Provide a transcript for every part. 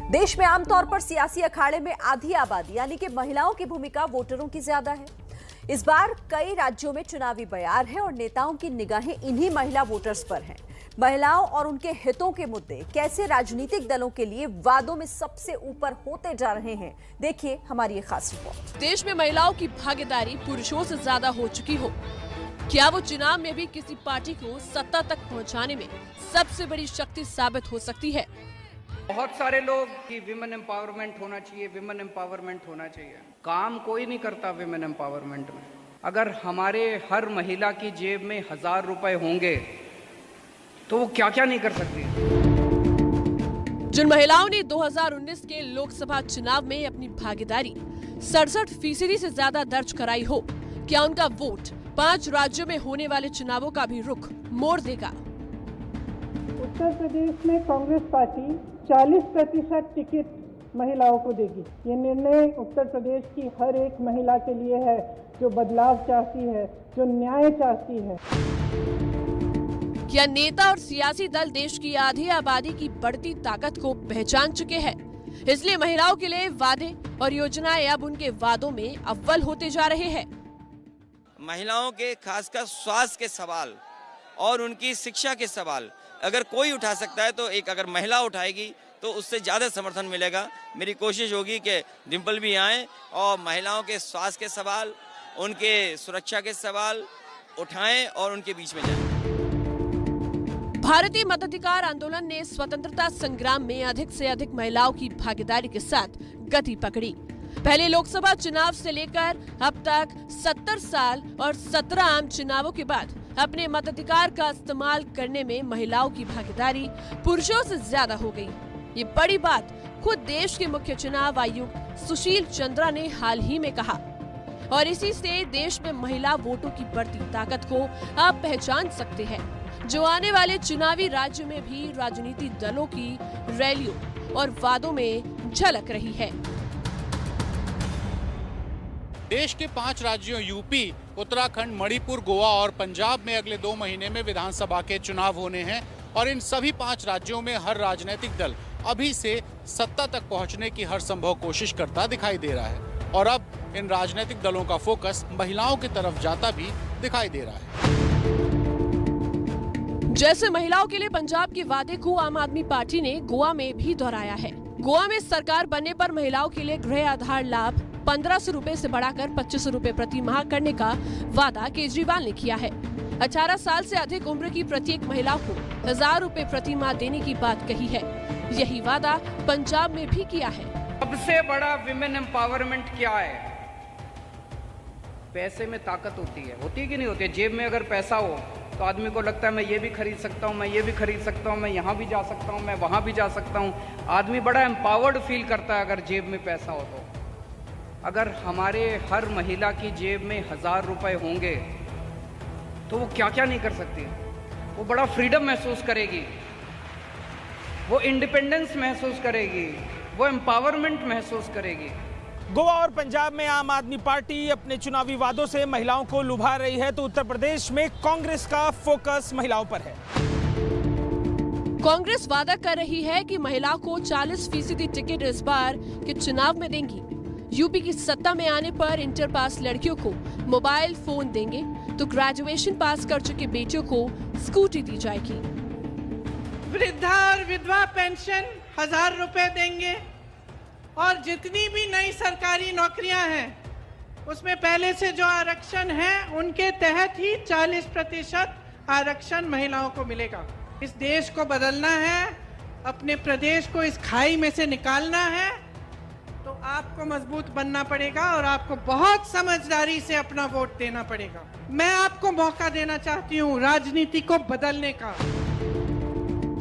देश में आमतौर पर सियासी अखाड़े में आधी आबादी यानी कि महिलाओं की भूमिका वोटरों की ज्यादा है। इस बार कई राज्यों में चुनावी बयार है और नेताओं की निगाहें इन्हीं महिला वोटर्स पर हैं। महिलाओं और उनके हितों के मुद्दे कैसे राजनीतिक दलों के लिए वादों में सबसे ऊपर होते जा रहे हैं, देखिए हमारी ये खास रिपोर्ट। देश में महिलाओं की भागीदारी पुरुषों से ज्यादा हो चुकी हो, क्या वो चुनाव में भी किसी पार्टी को सत्ता तक पहुंचाने में सबसे बड़ी शक्ति साबित हो सकती है? बहुत सारे लोग कि विमेन एम्पावरमेंट होना चाहिए, विमेन एम्पावरमेंट होना चाहिए। काम कोई नहीं करता विमेन एम्पावरमेंट में। अगर हमारे हर महिला की जेब में 1000 रुपए होंगे तो वो क्या क्या नहीं कर सकती। जिन महिलाओं ने 2019 के लोकसभा चुनाव में अपनी भागीदारी 67% से ज्यादा दर्ज कराई हो, क्या उनका वोट 5 राज्यों में होने वाले चुनावों का भी रुख मोड़ देगा? उत्तर प्रदेश में कांग्रेस पार्टी 40% टिकट महिलाओं को देगी। ये निर्णय उत्तर प्रदेश की हर एक महिला के लिए है जो बदलाव चाहती है, जो न्याय चाहती है। क्या नेता और सियासी दल देश की आधी आबादी की बढ़ती ताकत को पहचान चुके हैं, इसलिए महिलाओं के लिए वादे और योजनाएं अब उनके वादों में अव्वल होते जा रहे हैं? महिलाओं के खासकर स्वास्थ्य के सवाल और उनकी शिक्षा के सवाल अगर कोई उठा सकता है तो एक अगर महिला उठाएगी तो उससे ज़्यादा समर्थन मिलेगा। मेरी कोशिश होगी कि डिम्पल भी आएँ और महिलाओं के स्वास्थ्य के सवाल, उनके सुरक्षा के सवाल उठाएं और उनके बीच में जाएं। भारतीय मताधिकार आंदोलन ने स्वतंत्रता संग्राम में अधिक से अधिक महिलाओं की भागीदारी के साथ गति पकड़ी। पहले लोकसभा चुनाव से लेकर अब तक 70 साल और 17 आम चुनावों के बाद अपने मताधिकार का इस्तेमाल करने में महिलाओं की भागीदारी पुरुषों से ज्यादा हो गई। ये बड़ी बात खुद देश के मुख्य चुनाव आयुक्त सुशील चंद्रा ने हाल ही में कहा और इसी से देश में महिला वोटों की बढ़ती ताकत को आप पहचान सकते हैं, जो आने वाले चुनावी राज्य में भी राजनीतिक दलों की रैलियों और वादों में झलक रही है। देश के 5 राज्यों यूपी, उत्तराखंड, मणिपुर, गोवा और पंजाब में अगले 2 महीने में विधानसभा के चुनाव होने हैं और इन सभी 5 राज्यों में हर राजनीतिक दल अभी से सत्ता तक पहुंचने की हर संभव कोशिश करता दिखाई दे रहा है और अब इन राजनीतिक दलों का फोकस महिलाओं की तरफ जाता भी दिखाई दे रहा है। जैसे महिलाओं के लिए पंजाब के वादे को आम आदमी पार्टी ने गोवा में भी दोहराया है। गोवा में सरकार बनने पर महिलाओं के लिए गृह आधार लाभ 1500 रुपए से बढ़ाकर 2500 रुपए प्रति माह करने का वादा केजरीवाल ने किया है। 18 साल से अधिक उम्र की प्रत्येक महिला को 1000 रुपए प्रति माह देने की बात कही है। यही वादा पंजाब में भी किया है। सबसे बड़ा विमेन एम्पावरमेंट क्या है? पैसे में ताकत होती है कि नहीं होती है? जेब में अगर पैसा हो तो आदमी को लगता है मैं ये भी खरीद सकता हूँ, मैं ये भी खरीद सकता हूँ, मैं यहाँ भी जा सकता हूँ, मैं वहाँ भी जा सकता हूँ। आदमी बड़ा एम्पावर्ड फील करता है अगर जेब में पैसा हो तो। अगर हमारे हर महिला की जेब में 1000 रुपए होंगे तो वो क्या क्या नहीं कर सकती। वो बड़ा फ्रीडम महसूस करेगी, वो इंडिपेंडेंस महसूस करेगी, वो एम्पावरमेंट महसूस करेगी। गोवा और पंजाब में आम आदमी पार्टी अपने चुनावी वादों से महिलाओं को लुभा रही है तो उत्तर प्रदेश में कांग्रेस का फोकस महिलाओं पर है। कांग्रेस वादा कर रही है कि महिलाओं को 40% टिकट इस बार के चुनाव में देंगी। यूपी की सत्ता में आने पर इंटर पास लड़कियों को मोबाइल फोन देंगे तो ग्रेजुएशन पास कर चुके बेटियों को स्कूटी दी जाएगी। वृद्धा और विधवा पेंशन 1000 रुपए देंगे और जितनी भी नई सरकारी नौकरियां हैं उसमें पहले से जो आरक्षण है उनके तहत ही 40% आरक्षण महिलाओं को मिलेगा। इस देश को बदलना है, अपने प्रदेश को इस खाई में से निकालना है तो आपको मजबूत बनना पड़ेगा और आपको बहुत समझदारी से अपना वोट देना पड़ेगा। मैं आपको मौका देना चाहती हूँ राजनीति को बदलने का।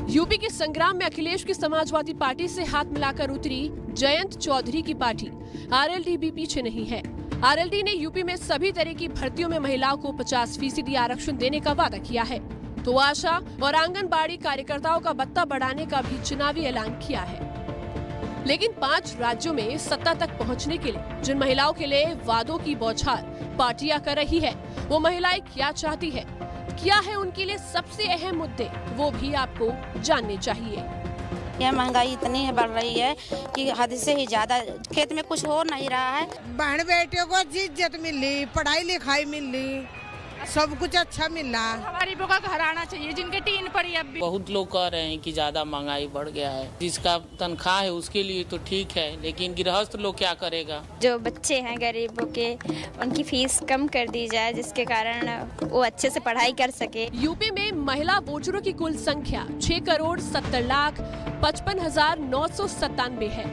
यूपी के संग्राम में अखिलेश की समाजवादी पार्टी से हाथ मिलाकर उतरी जयंत चौधरी की पार्टी आरएलडी भी पीछे नहीं है। आरएलडी ने यूपी में सभी तरह की भर्तियों में महिलाओं को 50% आरक्षण देने का वादा किया है तो आशा और आंगनबाड़ी कार्यकर्ताओं का भत्ता बढ़ाने का भी चुनावी ऐलान किया है। लेकिन 5 राज्यों में सत्ता तक पहुंचने के लिए जिन महिलाओं के लिए वादों की बौछार पार्टियां कर रही है, वो महिलाएं क्या चाहती है, क्या है उनके लिए सबसे अहम मुद्दे, वो भी आपको जानने चाहिए। यह महंगाई इतनी है बढ़ रही है कि हद से ही ज्यादा, खेत में कुछ हो नहीं रहा है। बहन बेटियों को इज्जत मिली, पढ़ाई लिखाई मिली, सब कुछ अच्छा मिल रहा है। गरीबों का घर आना चाहिए जिनके टीन पड़ी अब भी। बहुत लोग कह रहे हैं कि ज्यादा महंगाई बढ़ गया है, जिसका तनख्वाह है उसके लिए तो ठीक है, लेकिन गृहस्थ लोग क्या करेगा। जो बच्चे हैं गरीबों के, उनकी फीस कम कर दी जाए जिसके कारण वो अच्छे से पढ़ाई कर सके। यूपी में महिला वोटरों की कुल संख्या 6,70,55,997 है।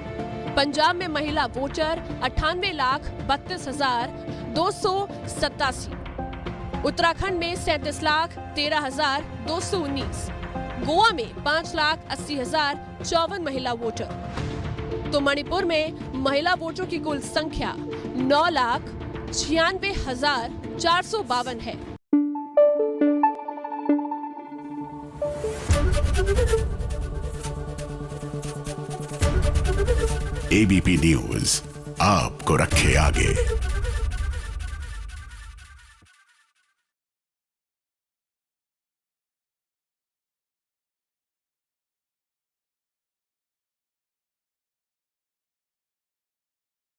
पंजाब में महिला वोटर 98,32,287, उत्तराखंड में 37,13,219, गोवा में 5,80,054 महिला वोटर, तो मणिपुर में महिला वोटरों की कुल संख्या 9,96,452 है। ABP न्यूज आपको रखे आगे।